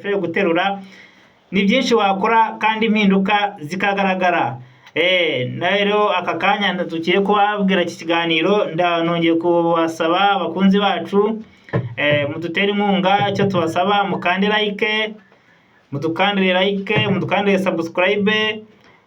yo guterura ni byinshi wakora kandi impinduka zikagaragara. Rero aka kanya tugiye kubabwira iki kiganiro nongeye kubasaba abakunzi bacu mudutera inkunga. Icyo tubasaba mukande like, mudukandire subscribe,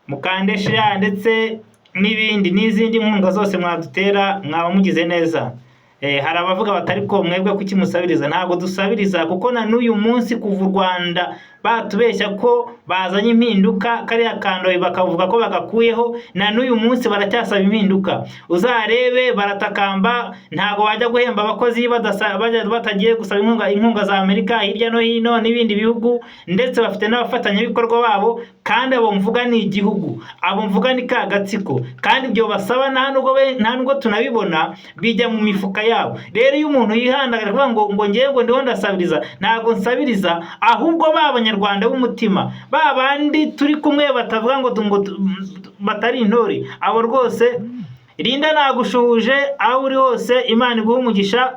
mukande share ndetse n'izindi nkunga zose mwadutera mwaba mugize neza. Hari abavuga batari ko mwebwe kuki musabiriza. Ntabwo dusabiriza kuko na n'uyu munsi kuva u Rwanda batubeshya ko bazanye impinduka, kariya kandoyi bakavuga ko bagakuyeho, na n'uyu munsi baracyasaba impinduka. Uzarebe baratakamba, ntago wajya guhemba abakozi batagiye gusaba inkunga za Amerika hirya no hino n'ibindi bihugu, ndetse bafite n'abafatanyabikorwa babo, kandi abo mvuga ni igihugu, abo mvuga ni ka gatsiko, kandi ibyo basaba nta nubwo tunabibona, bijya mu mifuka yabo. Rero iyo umuntu yihandagara kuvuga ngo ngiye ndiho ndasabiriza, ntago nsabiriza, ahubwo b'Abanyarwanda b'umutima, babandi turi kumwe batavuga ngo batari intore, abo rwose Linda nagushuhuje aho uri hose, Imana iguhe umugisha.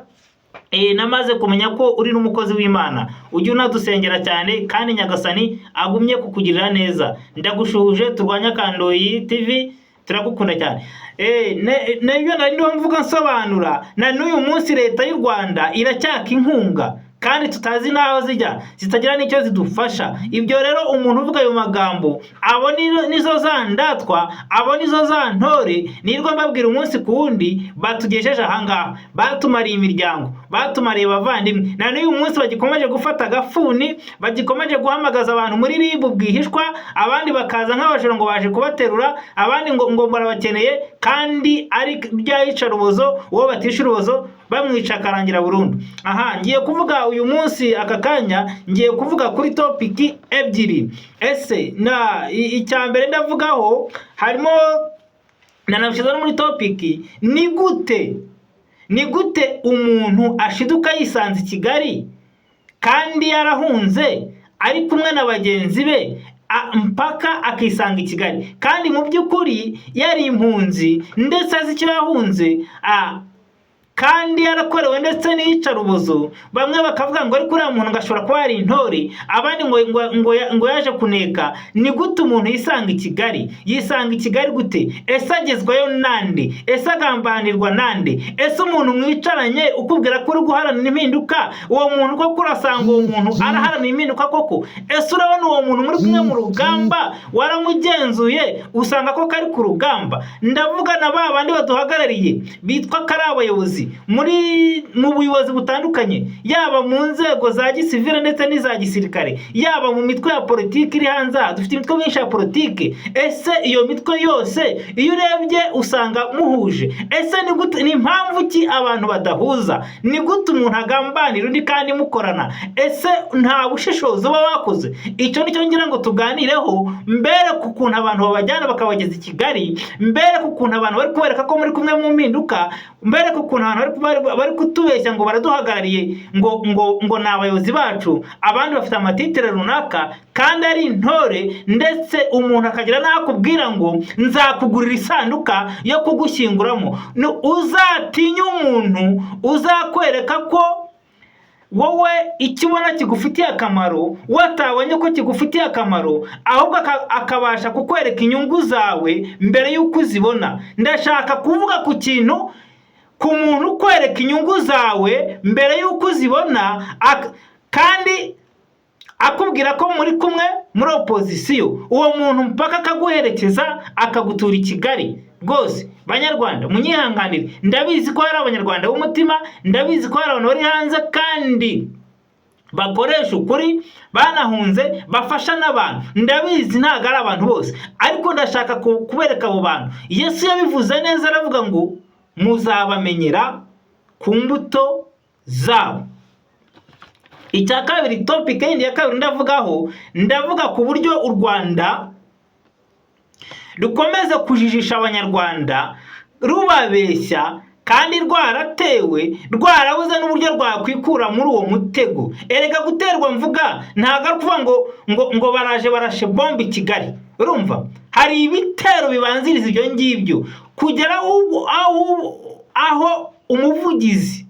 Namaze kumenya ko uri n'umukozi w'Imana, ujye unadusengera cyane, kandi Nyagasani agumye kukugirira neza. Ndagushuhuje, turwanya Kandoyi TV, turagukunda cyane. N'ibyo nari ndiho mvuga nsobanura, na n'uyu munsi leta y'u Rwanda iracyaka inkunga, kandi tutazi naho zijya, zitagira n'icyo zidufasha. Ibyo rero umuntu uvuga ayo magambo, abo nizo zandatwa, abo nizo zantore, nirwo mbabwira umunsi ku wundi batugejeje ahangaha, batumariye imiryango, batumariye bavandimwe, na n'uyu munsi bagikomeje gufata agafuni, bagikomeje guhamagaza abantu muri RIB bwihishwa, abandi bakaza nk'abajura ngo baje kubaterura, abandi ngo barabakeneye, kandi ari byayicarubozo, uwo batisha urubozo bamwica akarangira burundu. Ngiye kuvuga uyu munsi aka kanya, ngiye kuvuga kuri topiki ebyiri. Icya mbere ndavugaho, harimo nanabishize no muri topiki, ni gute umuntu ashiduka yisanze i Kigali kandi yarahunze ari kumwe na bagenzi be, mpaka akisanga i Kigali, kandi mu by'ukuri yari impunzi ndetse azi icyo yahunze, kandi yarakorewe ndetse n'iyicarubozo. Bamwe bakavuga ngo ariko uriya muntu ngashobora kuba yari intore, abandi ngo yaje kuneka. Ni gute umuntu yisanga i Kigali? Yisanga i Kigali gute? Ese agezwayo nande? Ese agambanirwa nande? Ese umuntu mwicaranye ukubwira ko uri guharanira impinduka, uwo muntu koko urasanga uwo muntu araharanira impinduka koko? Ese urabona uwo muntu muri kumwe mu rugamba, waramugenzuye usanga ko kari ku rugamba? Ndavuga na ba bandi baduhagarariye bitwa ko ari abayobozi mu buyobozi butandukanye, yaba mu nzego za gisivile ndetse n'iza gisirikare, yaba mu mitwe ya politiki iri hanze. Dufite imitwe myinshi ya politiki. Ese iyo mitwe yose iyo urebye usanga muhuje? Ese ni impamvu ki abantu badahuza? Ni gute umuntu agambanira undi kandi mukorana? Ese nta bushishozi uba wakoze? Icyo nicyo ngira ngo tuganireho, mbere ku kuntu abantu babajyana bakabageza i Kigali, mbere ku kuntu abantu bari kubereka ko muri kumwe mu mpinduka, mbere ku kuntu abantu bari kutubeshya ngo baraduhagarariye, ngo ni abayobozi bacu, abandi bafite amatitire runaka kandi ari intore, ndetse umuntu akagira n'akubwira ngo nzakugurira isanduka yo kugushyinguramo. Uzatinya umuntu uzakwereka ko wowe icyo ubona kigufitiye akamaro, watabonye ko kigufitiye akamaro, ahubwo akabasha kukwereka inyungu zawe mbere y'uko uzibona. Ndashaka kuvuga ku kintu, ku muntu ukwereka inyungu zawe mbere y'uko uzibona, kandi akubwira ko muri kumwe muri opozisiyo. Uwo muntu mpaka akaguherekeza akagutura i Kigali. Rwose Banyarwanda munyihanganire, ndabizi ko hari Abanyarwanda b'umutima, ndabizi ko hari abantu bari hanze kandi bakoresha ukuri, banahunze, bafasha n'abantu. Ndabizi ntabwo ari abantu bose, ariko ndashaka kubereka abo bantu. Yesu yabivuze neza, aravuga ngo muzabamenyera ku mbuto zabo. Icya kabiri, topic yindi ya kabiri ndavuga ku buryo u Rwanda rukomeza kujijisha Abanyarwanda, rubabeshya, kandi rwaratewe, rwarabuze n'uburyo rwakwikura muri uwo mutego. Erega guterwa mvuga ntabwo ari kuvuga ngo baraje barashe bombe i Kigali. Urumva, hari ibitero bibanziriza ibyo ngibyo, kugera aho umuvugizi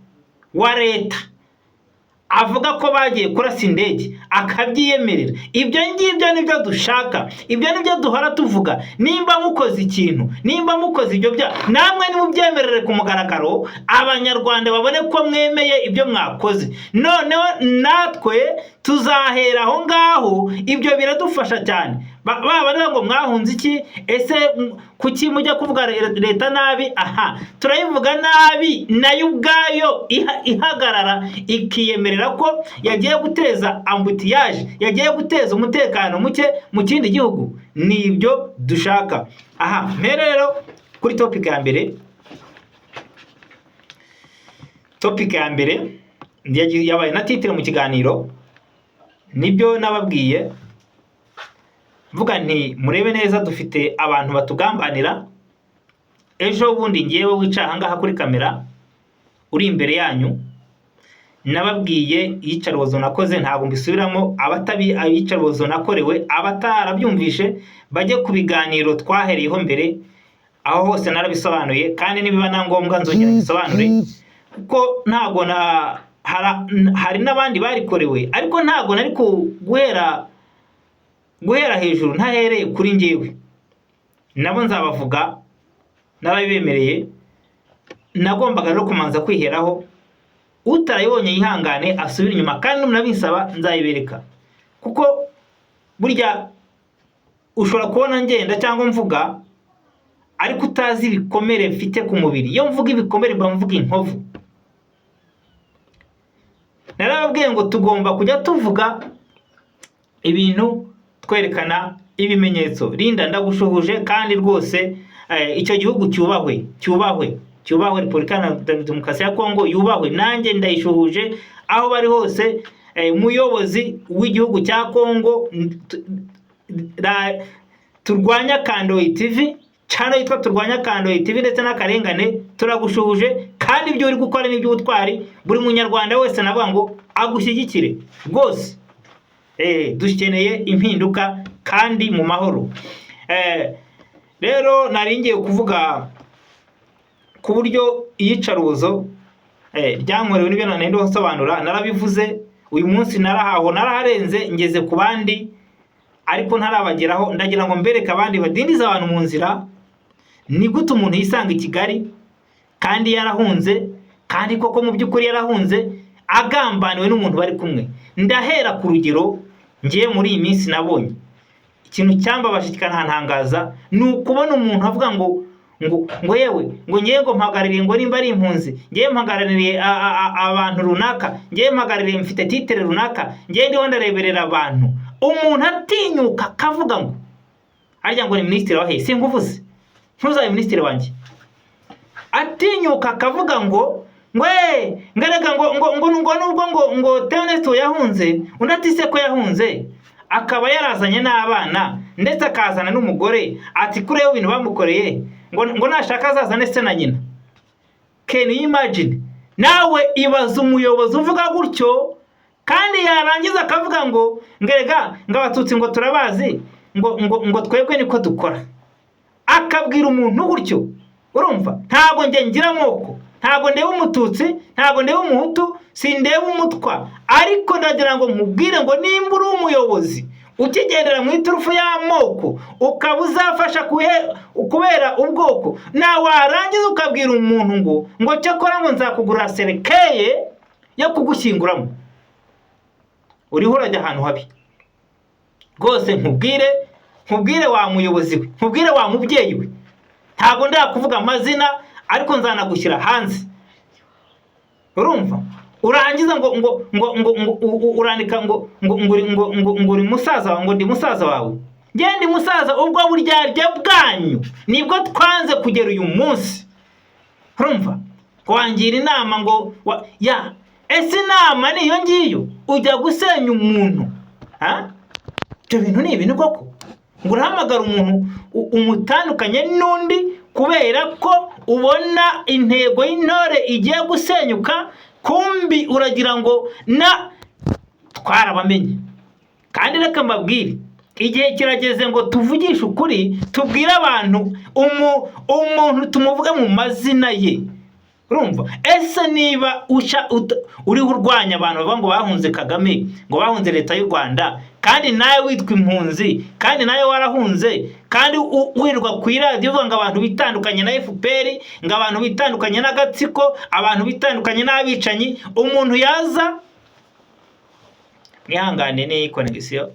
wa leta avuga ko bagiye kurasa indege akabyiyemerera. Ibyo ngibyo nibyo dushaka, ibyo nibyo duhora tuvuga. Nimba mukoze ikintu, nimba mukoze ibyo namwe nimubyemerere ku mugaragaro, abanyarwanda babone ko mwemeye ibyo mwakoze. Noneho natwe tuzahera aho ngaho. Ibyo biradufasha cyane. Baba ngo mwahunze iki, ese kuki mujya kuvuga leta nabi? Aha, turayivuga nabi nayo ubwayo ihagarara ikiyemerera ko yagiye guteza ambutiyaje, yagiye guteza umutekano muke mu kindi gihugu. Nibyo dushaka. Aha, rero kuri topic ya mbere, yabaye na titre mu kiganiro, nibyo nababwiye mvuga nti murebe neza, dufite abantu batugambanira. Ejo bundi ngiyewe wicaye ahangaha kuri kamera uri imbere yanyu, nababwiye iyicarubozo nakoze, ntabwo mbisubiramo. Iyicarubozo nakorewe, abatarabyumvishe bajye ku biganiro twahereyeho mbere, aho hose narabisobanuye, kandi nibiba na ngombwa nzongera bisobanure, kuko ntabwo hari n'abandi barikorewe, ariko ntabwo nari guhera hejuru ntahereye kuri njyewe. Nabo nzabavuga, narabibemereye. Nagombaga rero kumanza kwiheraho. Utarayibonye yihangane asubira inyuma, kandi munabisaba nzayibereka, kuko burya ushobora kubona ngenda cyangwa mvuga ariko utazi ibikomere mfite ku mubiri. Iyo mvuga ibikomere mba mvuga inkovu. Narababwiye ngo tugomba kujya tuvuga ibintu twerekana ibimenyetso. Linda, ndagushuhuje, kandi rwose icyo gihugu cyubahwe, Repubulika ya Demokarasi ya Kongo yubahwe. Nanjye ndayishuhuje aho bari hose. Umuyobozi w'igihugu cya Kongo, turwanya Kandoyi TV, cyane yitwa turwanya Kandoyi TV, ndetse n'akarengane, turagushuhuje. Kandi ibyo uri gukora ni iby'ubutwari. Buri munyarwanda wese navuga ngo agushyigikire rwose. Dukeneye impinduka kandi mu mahoro. Rero naringiye kuvuga ku buryo iyicarubozo ryankorewe, n'ibyo nari gusobanura narabivuze. Uyu munsi naraharenze, ngeze ku bandi, ariko ntarabageraho. Ndagira ngo mbereke abandi badindiza abantu mu nzira. Ni gute umuntu yisanga i Kigali kandi yarahunze, kandi koko mu by'ukuri yarahunze, agambaniwe n'umuntu bari kumwe. Ndahera ku rugero ngiye muri iyi minsi nabonye. Ikintu cyambabaje kikanantangaza ni ukubona umuntu avuga ngo yewe ngo ngiye ngo mpagarariye, ngo nimba ari impunzi, ngiye mpagarariye abantu runaka, ngiye mpagarariye mfite titre runaka, ngiye ndiho ndareberera abantu. Umuntu atinyuka akavuga ngo arya ngo ni minisitiri wahe, sinkuvuze, ntuzabe minisitiri wanjye. Atinyuka akavuga ngo ngarega ngo Theoneste yahunze, undi atise ko yahunze, akaba yarazanye n'abana, ndetse akazana n'umugore. Ati kuri yo ibintu bamukoreye, ngo nashaka azazane se na nyina. Can you imagine? Nawe ibaza umuyobozi uvuga gutyo, kandi yarangiza akavuga ngo ngerega abatutsi ngo turabazi, ngo twebwe niko dukora. Akabwira umuntu gutyo. Urumva? Ntabwo nge ngira amoko, ntabwo ndeba umututsi, ntabwo ndeba umuhutu, sindeba umutwa, ariko ndagira ngo mubwire ngo nimba uri umuyobozi ukigendera mu iturufu y'amoko, ukaba uzafasha kubera ubwoko, na warangiza ukabwira umuntu ngo cyakora ngo nzakugura serekeye yo kugushyinguramo, uriho urajya ahantu habi rwose. Nkubwire wa muyobozi we, nkubwire wa mubyeyi we, ntabwo ndakuvuga amazina, ariko nzanagushyira hanze. Urumva? Urangiza ngo urandika ngo uri musaza wawe, ngo ndi musaza wawe. Nge ndi musaza, ubwo buryarya bwanyu nibwo twanze kugera uyu munsi. Urumva? Wangira inama ngo ese inama niyo ngiyo ujya gusenya umuntu? Ibyo bintu ni ibintu koko? Ngo urahamagara umuntu umutandukanye n'undi kubera ko ubona intego y'intore igiye gusenyuka, kumbi uragira ngo twarabamenye. Kandi reka mbabwire, igihe kirageze ngo tuvugishe ukuri, tubwire abantu umuntu tumuvuga mu mazina ye. urumva ese niba uriho urwanya abantu bavuga ngo bahunze Kagame, ngo bahunze leta y'u Rwanda, kandi nawe witwa impunzi, kandi nawe warahunze, kandi wirirwa ku iradiyo uvuga ngo abantu bitandukanye na FPR, ngo abantu bitandukanye n'agatsiko, abantu bitandukanye n'abicanyi, umuntu yaza mwihangane ni connection.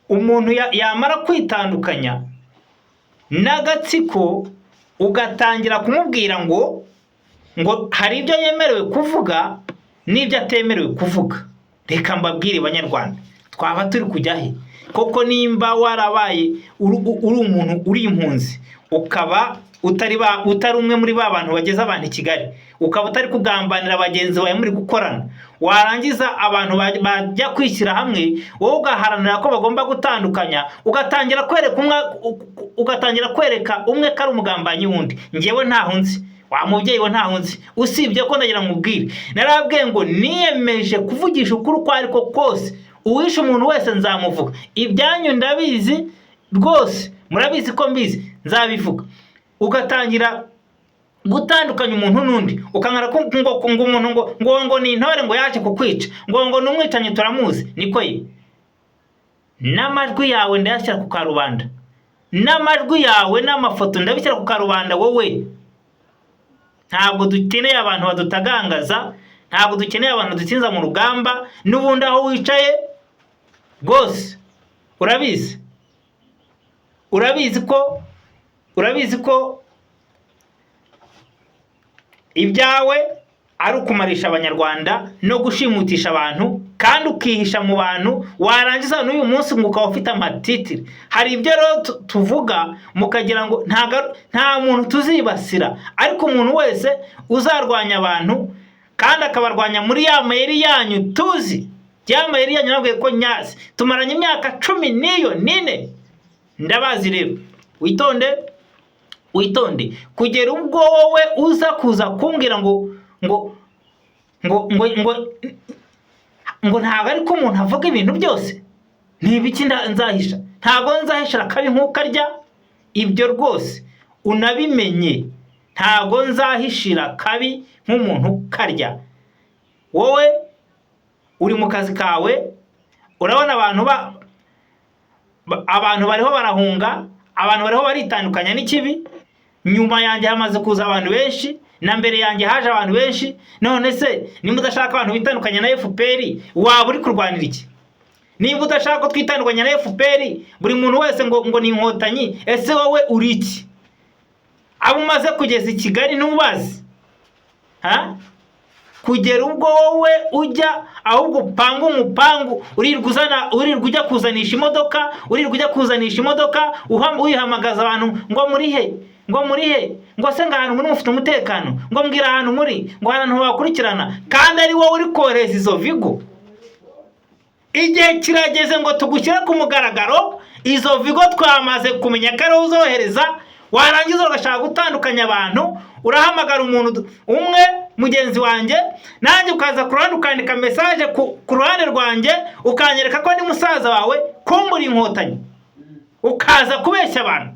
Umuntu yamara kwitandukanya n'agatsiko ugatangira kumubwira ngo hari ibyo yemerewe kuvuga n'ibyo atemerewe kuvuga. Reka mbabwire banyarwanda, twaba turi kujya he? Koko nimba warabaye uri umuntu uri impunzi, ukaba utari umwe muri ba bantu bageze abantu i Kigali, ukaba utari kugambanira bagenzi bawe muri gukorana, warangiza abantu bajya kwishyira hamwe, wowe ugaharanira ko bagomba gutandukanya, ugatangira kwereka umwe ko ari umugambanyi wundi. Ngewe ntaho nzi, wa mubyeyi we ntaho nzi, usibye ko ndagira nkubwire, narabwiye ngo niyemeje kuvugisha ukuri uko ariko kose, uwishe umuntu wese nzamuvuga. Ibyanyu ndabizi rwose, murabizi ko mbizi, nzabivuga. Ugatangira gutandukanya umuntu n'undi, ukangara ngo umuntu ngo ni intore ngo yaje kukwica, ngo numwicanye turamuzi. Niko ye, n'amajwi yawe ndayashyira ku karubanda, n'amajwi yawe n'amafoto ndabishyira ku karubanda. Wowe ntabwo dukeneye abantu badutagangaza, ntabwo dukeneye abantu dutsinza mu rugamba. N'ubundi aho wicaye rwose urabizi ko ibyawe ari ukumarisha abanyarwanda no gushimutisha abantu, kandi ukihisha mu bantu, warangiza n'uyu munsi ngo ukaba ufite amatitire. Hari ibyo rero tuvuga mukagira ngo nta muntu tuzibasira, ariko umuntu wese uzarwanya abantu kandi akabarwanya muri ya mayeri yanyu tuzi, ya mayeri yanyu nabwiye ko nyazi, tumaranye imyaka 14 ndabazi. Rero witonde kugera ubwo wowe uza kuza kumbwira ngo ntabwo ariko umuntu avuga ibintu byose. Ntibiki nzahisha? Ntabwo nzahishira kabi nk'ukarya, ibyo rwose unabimenye. Ntabwo nzahishira kabi nk'umuntu karya. Wowe uri mu kazi kawe, urabona abantu bariho barahunga, abantu bariho baritandukanya n'ikibi. Nyuma yanjye hamaze kuza abantu benshi, na mbere yanjye haje abantu benshi. None se nimba udashaka abantu bitandukanya na FPR, waba uri kurwanira iki? Nimba udashaka ko twitandukanya na FPR, buri muntu wese ngo ni inkotanyi, ese wowe uri iki? Abo umaze kugeza i Kigali ntubazi? kugera ubwo wowe ujya ahubwo upanga umupangu urirwa ujya kuzanisha imodoka, uyihamagaza abantu ngo muri he, ngo se ngahantu muri mufite umutekano, ngo mbwira ahantu muri, ngo ahantu bakurikirana, kandi ari wowe uri kohereza izo vigo. Igihe kirageze ngo tugushyire ku mugaragaro, izo vigo twamaze kumenya ko ari uzohereza, warangiza ugashaka gutandukanya abantu, urahamagara umuntu umwe mugenzi wanjye, nanjye ukaza ku ruhande ukandika message ku ruhande rwanjye, ukanyereka ko ndi musaza wawe, kumbura inkotanyi, ukaza kubeshya abantu,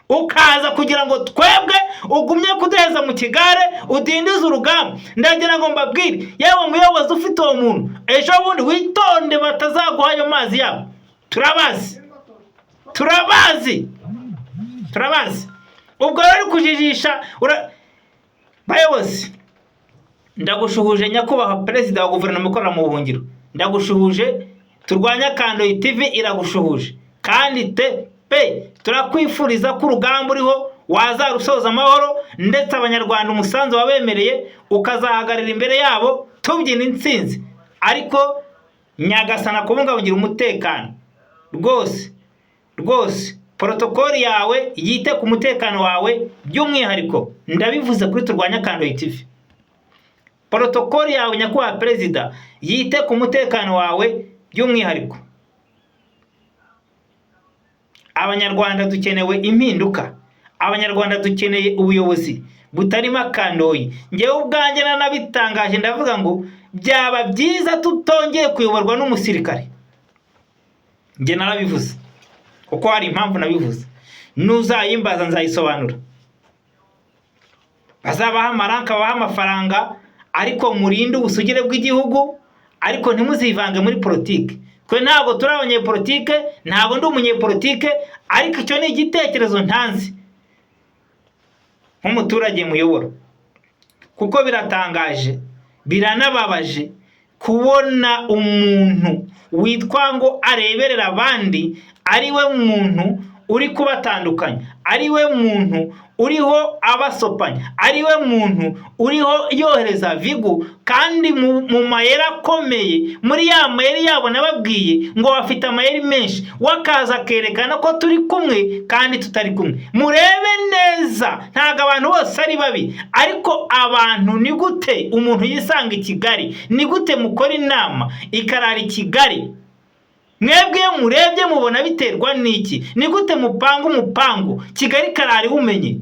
ukaza kugira ngo twebwe ugumye kudeheza mu kigare, udindiza urugamba. Ndagira ngo mbabwire, yewe muyobozi ufite uwo muntu, ejo bundi witonde batazaguha ayo mazi yabo. Turabazi. Ubwo rero kujijisha bayobozi, ndagushuhuje nyakubahwa perezida wa guverinoma ikorera mu buhungiro, ndagushuhuje. Turwanya Kandoyi TV iragushuhuje, kandi turakwifuriza ko urugamba uriho wazarusoza amahoro, ndetse abanyarwanda umusanzu wabemereye ukazahagarira imbere yabo tubyina intsinzi. Ariko nyagasana kubungabungira umutekano rwose protokoli yawe yite ku mutekano wawe by'umwihariko. Ndabivuze kuri Turwanya Kandoyi TV, protokoli yawe nyakubahwa perezida yite ku mutekano wawe by'umwihariko. Abanyarwanda dukenewe impinduka, abanyarwanda dukeneye ubuyobozi butarimo Kandoyi. Ngewe ubwanjye nanabitangaje ndavuga ngo byaba byiza tutongeye kuyoborwa n'umusirikare. Nge narabivuze kuko hari impamvu nabivuze, nuzayimbaza nzayisobanura. Bazabaha amaranka, babaha amafaranga, ariko murinde ubusugire bw'igihugu, ariko ntimuzivange muri politike. Twe ntabwo turi abanyepolitike, ntabwo ndi umunyepolitike, ariko icyo ni igitekerezo ntanzi nk'umuturage muyobora. Kuko biratangaje, biranababaje kubona umuntu witwa ngo areberera abandi, ari we muntu uri kubatandukanya, ari we muntu uriho abasopanya, ari we muntu uriho yohereza vigo, kandi mu mayeri akomeye, muri ya mayeri yabo nababwiye ngo bafite amayeri menshi, wakaza kerekana ko turi kumwe kandi tutari kumwe. Murebe neza, ntago abantu bose ari babi, ariko abantu ni gute umuntu yisanga i Kigali, ni gute mukora inama ikarara i Kigali? Mwebwe murebye mubona biterwa n'iki? Ni gute mupanga umupangu Kigali karari umenye?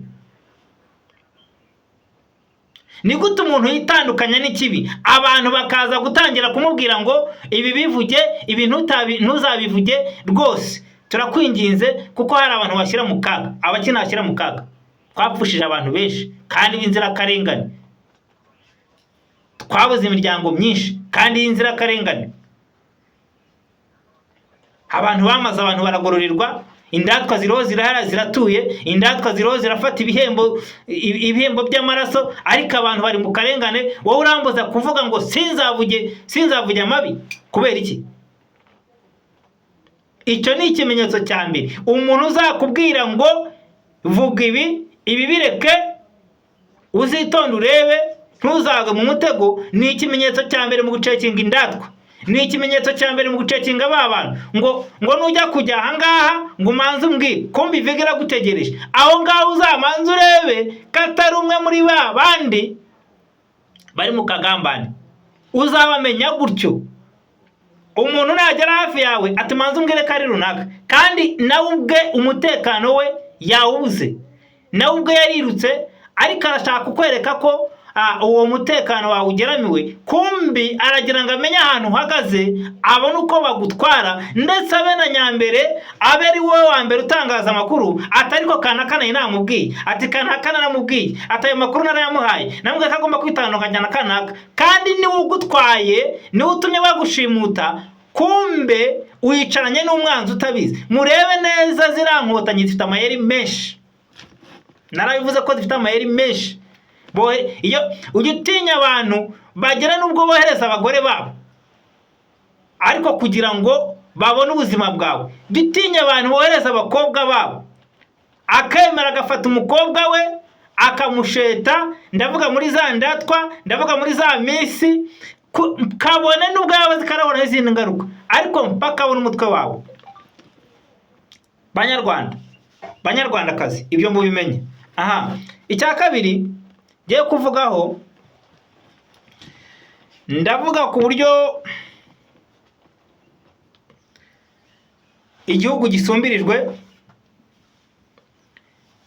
Ni gute umuntu yitandukanya n'ikibi, abantu bakaza gutangira kumubwira ngo ibi bivuge, ibi ntuzabivuge? Rwose turakwinginze, kuko hari abantu bashyira mu kaga, abakina bashyira mu kaga. Twapfushije abantu benshi kandi b'inzirakarengane, twabuze imiryango myinshi kandi y'inzirakarengane. Abantu bamaze, abantu baragororerwa, indatwa ziriho ziratuye, indatwa ziriho zirafata ibihembo by'amaraso, ariko abantu bari mu karengane. Wowe urambuza kuvuga ngo sinzavuge amabi, kubera iki? Icyo ni ikimenyetso cya mbere. Umuntu uzakubwira ngo vuga ibi bireke, uzitonde urebe ntuzagwe mu mutego, ni ikimenyetso cya mbere mu gucekinga indatwa. Ni ikimenyetso cya mbere mu gucekinga abantu ngo nujya kujya ahangaha ngo umanze umbwire kumbi vigera gutegereje, aho ngaho uzamanze urebe katari umwe muri ba bandi bari mu kagambane, uzabamenya gutyo. Umuntu nagera hafi yawe ati manze umbwire ko ari runaka, kandi nawe ubwe umutekano we yawubuze, nawe ubwe yarirutse, ariko arashaka kukwereka ko uwo mutekano wawe ugeramiwe. Kumbi aragira ngo amenye ahantu uhagaze, abone uko bagutwara, ndetse abe na nyambere, abe ari wowe wa mbere utangaza amakuru, atari ko kanaka namubwiye, ati kanaka naramubwiye, ati ayo makuru narayamuhaye, namubwiye ko agomba kwitandukanya na kanaka, kandi niwe ugutwaye, niwe utumye bagushimuta. Kumbe uyicaranye n'umwanzi utabizi. Murebe neza, ziriya nkotanyi zifite amayeri menshi, narabivuze ko zifite amayeri menshi. Iyo ujya utinya abantu bagera n'ubwo bohereza abagore babo, ariko kugira ngo babone ubuzima bwawe. Jya utinya abantu bohereza abakobwa babo, akemera agafata umukobwa we akamusheta, ndavuga muri za ndatwa, ndavuga muri za misi, kabone n'ubwo yaba zikarabona izindi ngaruka, ariko mpaka abona umutwe wawe. Banyarwandakazi, ibyo mubimenye. Icya kabiri ngiye kuvugaho, ndavuga ku buryo igihugu gisumbirijwe,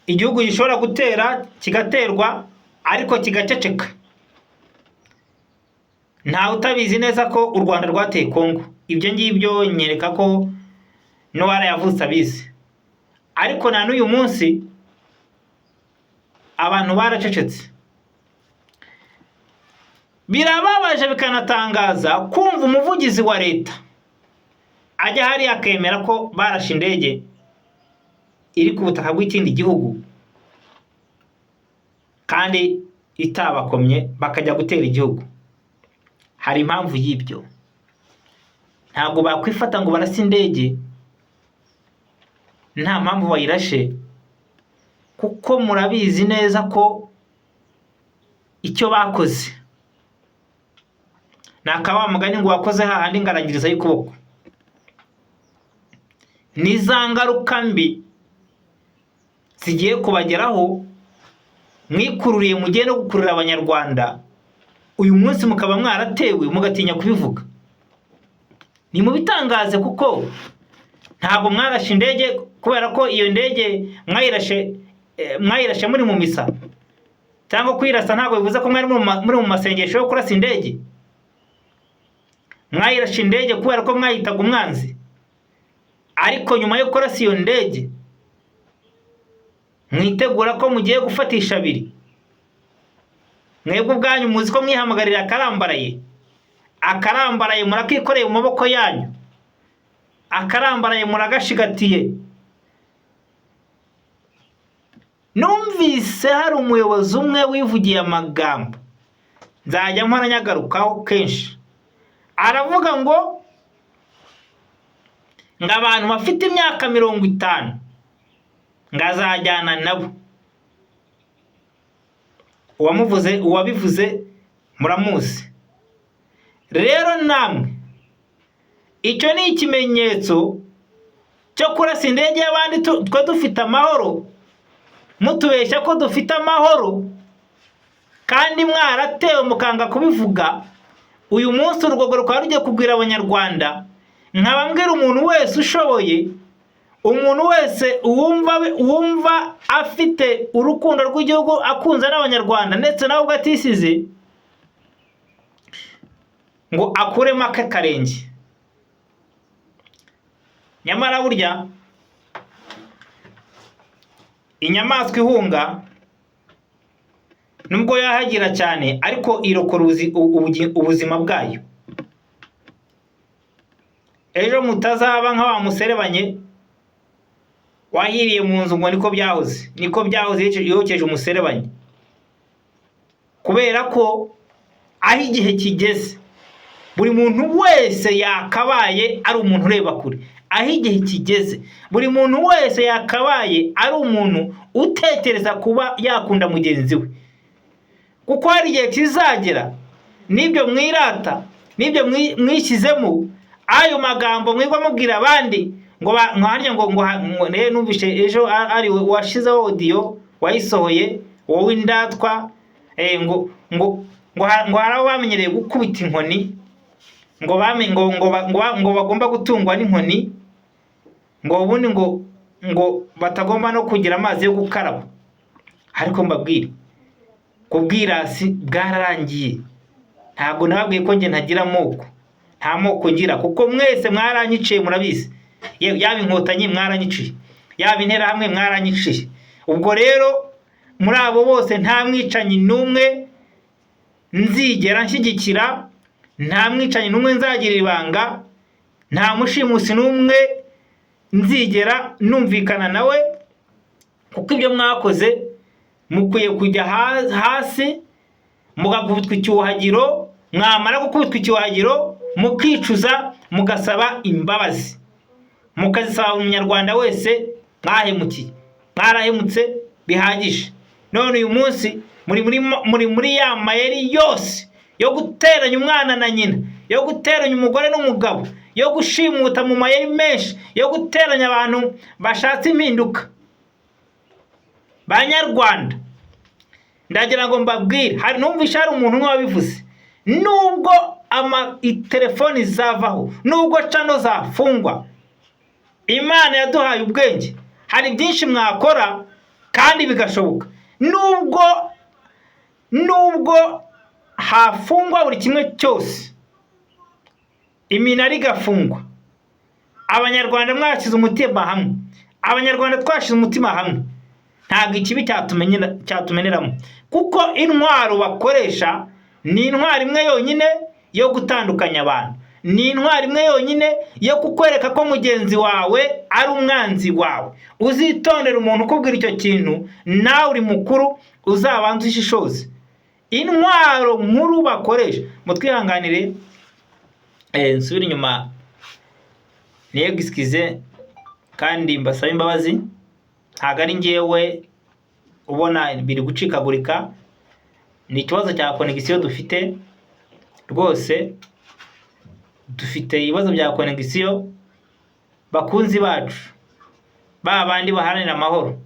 igihugu gishobora gutera kigaterwa ariko kigaceceka. Ntawe utabizi neza ko u Rwanda rwateye Kongo. Ibyo ngibyo nyereka ko n'uwara yavutse abizi, ariko na n'uyu munsi abantu baracecetse. Birababaje bikanatangaza kumva umuvugizi wa leta ajya hari akemera ko barashe indege iri ku butaka bw'ikindi gihugu kandi itabakomye bakajya gutera igihugu. Hari impamvu y'ibyo. Ntabwo bakwifata ngo barase indege nta mpamvu bayirashe, kuko murabizi neza ko icyo bakoze nakawa mugani ngo wakoze hahandi ngaragiriza y'ukuboko. Niza ngaruka mbi zigiye kubageraho, mwikururiye mugiye no gukurura Abanyarwanda. Uyu munsi mukaba mwaratewe mugatinya kubivuga. Ni mubitangaze kuko ntabwo mwarashe indege, kubera ko iyo ndege mwayirashe muri mu misa, cyangwa kwirasa ntabwo bivuze ko mwari muri mu masengesho yo kurasa indege. Mwayirashe indege kubera ko mwayitaga umwanzi, ariko nyuma yo kurasa iyo ndege mwitegura ko mugiye gufatisha abiri. Mwebwe ubwanyu muzi ko mwihamagarira akarambaraye murakikoreye mu maboko yanyu, akarambaraye muragashigatiye. Numvise hari umuyobozi umwe wivugiye amagambo, nzajya mpora nyagarukaho kenshi. Aravuga ngo abantu bafite imyaka 50 ngazajyana nabo. Uwabivuze muramuzi. Rero namwe icyo ni ikimenyetso cyo kurasa indege y'abandi twe dufite amahoro, mutubeshya ko dufite amahoro kandi mwaratewe mukanga kubivuga. Uyu munsi urwogo rukaba rugiye kugwira Abanyarwanda. Nkabambwira umuntu wese ushoboye, umuntu wese uwumva afite urukundo rw'igihugu, akunze n'Abanyarwanda ndetse nawe ugatisize, ngo akuremo akarenge. Nyamara burya inyamaswa ihunga nubwo yahagira cyane, ariko irokora ubuzima bwayo. Ejo mutazaba nka wa muserebanye wahiriye mu nzu ngo niko byahoze yokeje umuserebanye. Kubera ko aho igihe kigeze, buri muntu wese yakabaye ari umuntu ureba kure. Aho igihe kigeze, buri muntu wese yakabaye ari umuntu utekereza kuba yakunda mugenzi we, kuko hari igihe kizagera n'ibyo mwirata, n'ibyo mwishyizemo, ayo magambo mwigwa mubwira abandi ngo harya ngo numvishe ejo ari washizeho audio wayisohoye wowe indatwa, ngo haraho bamenyereye gukubita inkoni, ngo bagomba gutungwa n'inkoni, ngo ubundi ngo batagomba no kugira amazi yo gukaraba. Ariko mbabwire, kubwirasi bwararangiye. Ntabwo nababwiye ko nge ntagira amoko, nta moko ngira, kuko mwese mwaranyiciye murabizi. Yaba inkotanyi mwaranyiciye, yaba intera hamwe mwaranyiciye. Ubwo rero muri abo bose nta mwicanyi n'umwe nzigera nshyigikira, nta mwicanyi n'umwe nzagirira ibanga, nta mushimusi n'umwe nzigera numvikana nawe, kuko ibyo mwakoze mukwiye kujya hasi mugakubitwa icyuhagiro. Mwamara gukubitwa icyuhagiro mukicuza, mugasaba imbabazi, mukazisaba umunyarwanda wese mwahemukiye. Mwarahemutse bihagije. none uyu munsi muri ya mayeri yose yo guteranya umwana na nyina, yo guteranya umugore n'umugabo, yo gushimuta mu mayeri menshi, yo guteranya abantu bashatse impinduka. Banyarwanda, ndagira ngo mbabwire, numvisha hari umuntu umwe wabivuze, nubwo telefoni zavaho, nubwo channel zafungwa, Imana yaduhaye ubwenge, hari byinshi mwakora kandi bigashoboka. Nubwo hafungwa buri kimwe cyose, iminara igafungwa, Abanyarwanda mwashize umutima hamwe, Abanyarwanda twashize umutima hamwe, ntabwo ikibi cyatumeneramo, kuko intwaro bakoresha ni intwaro imwe yonyine yo gutandukanya abantu, ni intwaro imwe yonyine yo kukwereka ko mugenzi wawe ari umwanzi wawe. Uzitondera umuntu ukubwira icyo kintu, nawe uri mukuru, uzabanze ushishoze. Intwaro nkuru bakoresha, mutwihanganire nsubira inyuma niyegisikize kandi mbasaba imbabazi, ntabwo ari njyewe ubona biri gucikagurika, ni ikibazo cya connection dufite. Rwose dufite ibibazo bya connection, bakunzi bacu, bandi baharanira amahoro,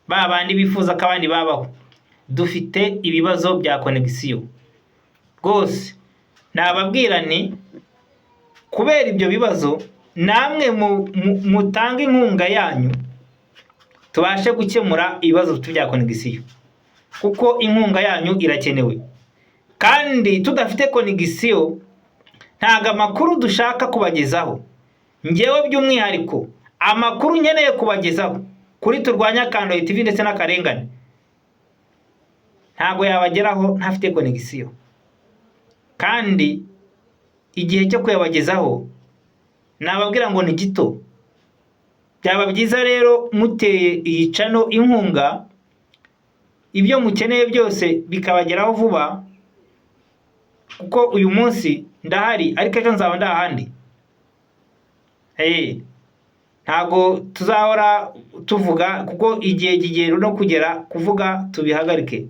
bandi bifuza ko abandi babaho, dufite ibibazo bya connection. Rwose nababwira ni kubera ibyo bibazo, namwe mutanga inkunga yanyu tubashe gukemura ibibazo bya connection, kuko inkunga yanyu irakenewe. Kandi tudafite connection, ntago amakuru dushaka kubagezaho, ngewe by'umwihariko amakuru nkeneye kubagezaho kuri Turwanya Kandoyi TV ndetse n'akarengane, ntago yabageraho ntafite connection. Kandi igihe cyo kuyabagezaho nababwira ngo ni gito. Byaba byiza rero muteye iyi channel inkunga, ibyo mukeneye byose bikabageraho vuba, kuko uyu munsi ndahari ariko ejo nzaba ndahandi. Ntago tuzahora tuvuga, kuko igihe kigero no kugera kuvuga tubihagarike.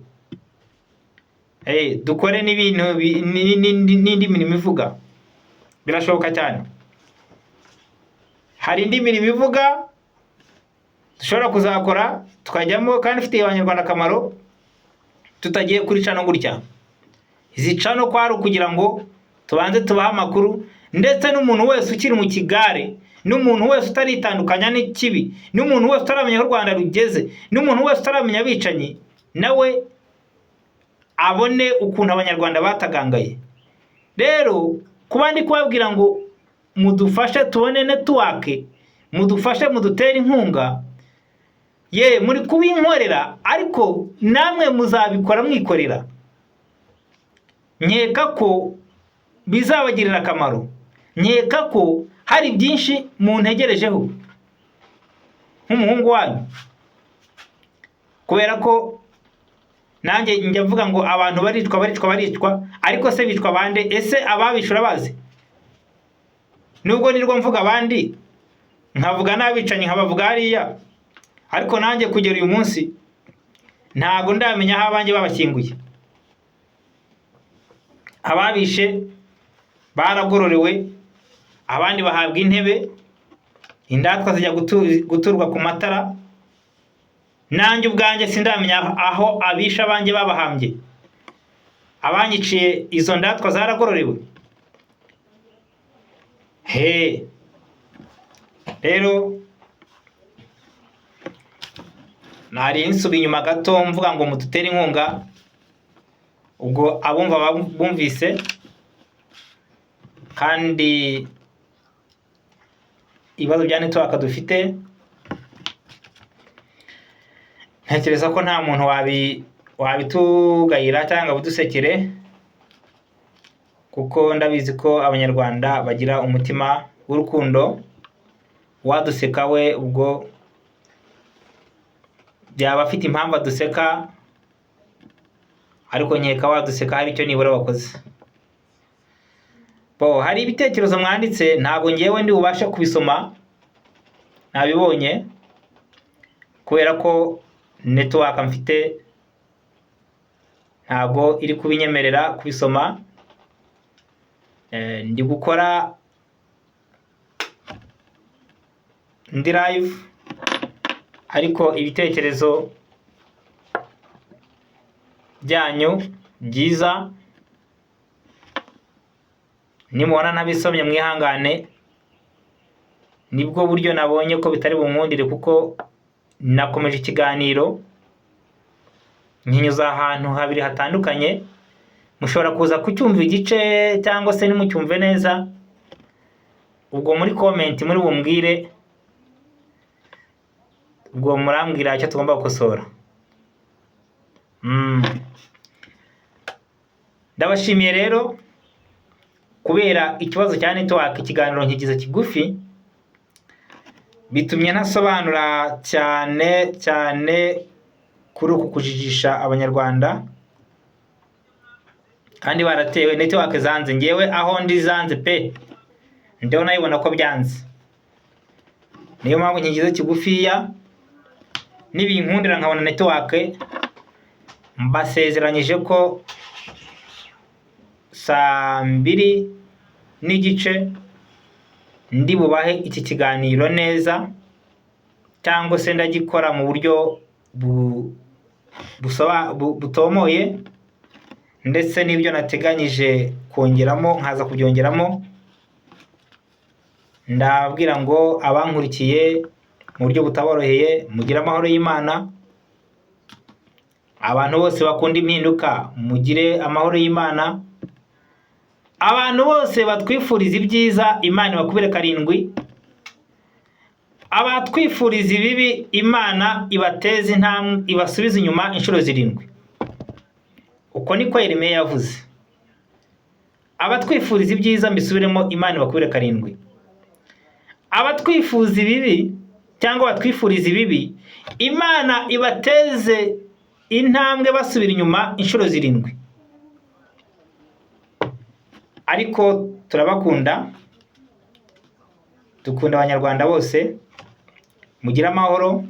Dukore n'ibintu n'indi mirimo ivuga, birashoboka cyane. Hari indi mirimo ivuga dushobora kuzakora tukajyamo kandi ifitiye Abanyarwanda akamaro, tutagiye kuri channel gutya. Izi channel kwari kugira ngo tubanze tubaha amakuru, ndetse n'umuntu wese ukiri mu kigare, n'umuntu wese utaritandukanya n'ikibi, n'umuntu wese utaramenya aho u Rwanda rugeze, n'umuntu wese utaramenya abicanyi, nawe abone ukuntu Abanyarwanda batagangaye. Rero kuba ndi kubabwira ngo mudufashe tubone network, mudufashe mudutere inkunga, muri kubinkorera, ariko namwe muzabikora mwikorera. Nkeka ko bizabagirira akamaro, nkeka ko hari byinshi muntegerejeho nk'umuhungu wanyu, kubera ko nanjye njya mvuga ngo abantu baricwa, ariko se bicwa bande? Ese ababishura bazi? Nubwo nirwo mvuga abandi, nkavuga n'abicanyi nkabavuga hariya, ariko nanjye kugera uyu munsi ntago ndamenya aho abanjye babashyinguye. Ababishe baragororewe, abandi bahabwa intebe, indatwa zijya guturwa ku matara. Nanjye ubwanjye sindamenya aho abisha abanjye babahambye. Abanyiciye izo ndatwa zaragororewe. Rero nari nsubi inyuma gato mvuga ngo mudutere inkunga, ubwo abumva bumvise. Kandi ibibazo bya network dufite, ntekereza ko nta muntu wabitugayira cyangwa budusekere, kuko ndabizi ko Abanyarwanda bagira umutima w'urukundo. Waduseka we ubwo byaba afite impamvu aduseka, ariko nkeka waduseka hari icyo nibura wakoze. Hari ibitekerezo mwanditse, ntabwo ngewe ndi ubashe kubisoma, nabibonye kubera ko network mfite ntabwo iri kubinyemerera kubisoma. Ndi gukora ndi live, ariko ibitekerezo byanyu byiza nimubona ntabisomye mwihangane, nibwo buryo nabonye ko bitari bunkundire, kuko nakomeje ikiganiro nkinyuza ahantu habiri hatandukanye. Mushobora kuza kucyumva igice cyangwa se nimucyumve neza, ubwo muri comment muri bumbwire, ubwo murambwira icyo tugomba gukosora. Ndabashimiye rero kubera ikibazo cya network, ikiganiro nkigize kigufi, bitumye ntasobanura cyane kuri uku kujijisha abanyarwanda, kandi baratewe network zanze. Ngewe aho ndi zanze pe, ndeho nayibona ko byanze, niyo mpamvu nkigize kigufiya. Nibinkundira nkabona network, mbasezeranyije ko saa 2:30 ndi bubahe iki kiganiro neza, cyangwa se ndagikora mu buryo butomoye, ndetse n'ibyo nateganyije kongeramo nkaza kubyongeramo. Ndababwira ngo abankurikiye mu buryo butaboroheye mugire amahoro y'Imana. Abantu bose bakunda impinduka mugire amahoro y'Imana. Abantu bose batwifuriza ibyiza Imana ibakubire karindwi. Abatwifuriza ibibi Imana ibateze intambwe, ibasubize inyuma inshuro 7. Uko niko Yeremiya yavuze. Abatwifuriza ibyiza mbisubiremo, Imana ibakubire karindwi. Abatwifuza ibibi cyangwa batwifuriza ibibi, Imana ibateze intambwe basubira inyuma inshuro 7. Ariko turabakunda, dukunda abanyarwanda bose. Mugira amahoro,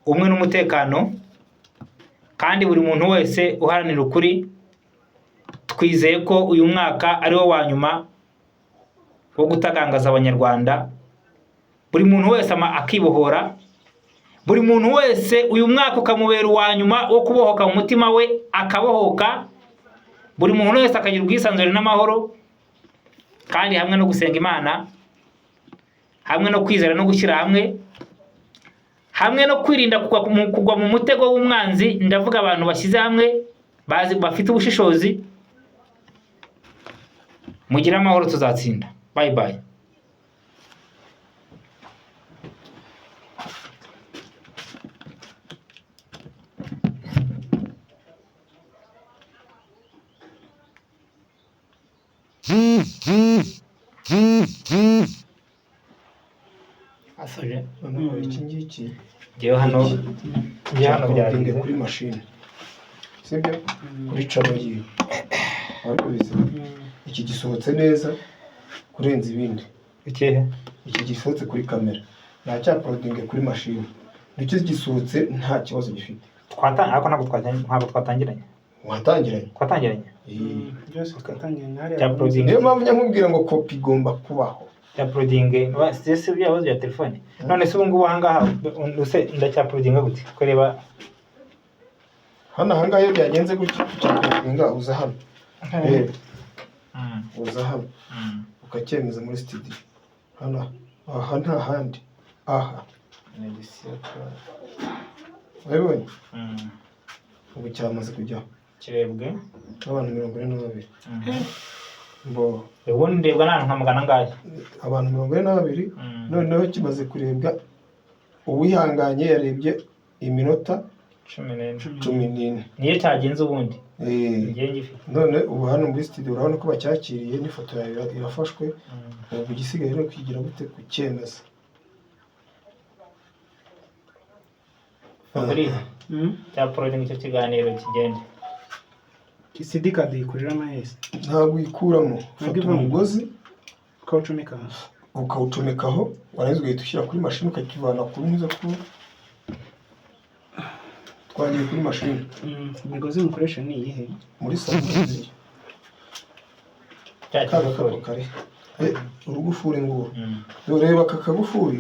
umwe n'umutekano, kandi buri muntu wese uharanira ukuri. Twizeye ko uyu mwaka ari wo wa nyuma wo gutagangaza abanyarwanda. Buri muntu wese akibohora, buri muntu wese uyu mwaka ukamubera uwa nyuma wo kubohoka mu mutima we, akabohoka. Buri muntu wese akagira ubwisanzure n'amahoro, kandi hamwe no gusenga Imana, hamwe no kwizera no gushyira hamwe, hamwe no kwirinda kugwa mu mutego w'umwanzi. Ndavuga abantu bashyize hamwe, bafite ubushishozi. Mugire amahoro, tuzatsinda. Bye bye. Asoje iki ngiki ngewe hano byaringe kuri machine, sibyo kuri cabo yiwe, ariko bize iki gisohotse neza kurenza ibindi. Ikihe? Iki gisohotse kuri kamera, nta cya uploading kuri machine, nicyo gisohotse nta kibazo gifite. Ariko ntabwo twatangiranye. Twatangiranye byose twatangiranye. Niyo mpamvu nyamubwira ngo copy igomba kubaho. Uploading se byabazo bya telefone. None se ubu ngubu ahangaha ndacyaploadinga gute? Kureba hano ahangaha iyo byagenze gutya cyaploadinga, uza hano uza hano ukacyemeza muri studio. Hano aha nta handi, aha wabibonye. Ubu cyamaze kujyaho kirebwe abantu 42. Mbo ubundi ndebwa n'ahantu nka magana angahe? Abantu 42. Noneho kimaze kurebwa, uwihanganye yarebye iminota 14. Niyo cyagenze ubundi. None ubu hano muri studio urabona ko bacyakiriye, n'ifoto yawe irafashwe. Ubu gisigaye no kwigira gute kucyemeza. Muri cya uploading icyo kiganiro kigende. CD card ikurira amahese. Ntabwo ikuramo, fata umugozi ukawucomekaho, warangiza ugahita ushyira kuri machine ukakivana kuri neza ko twagiye kuri mashini imigozi mukoresha ni iyihe muri salo ziriya kaga karo kare urugufuri nguru reba aka kagufuri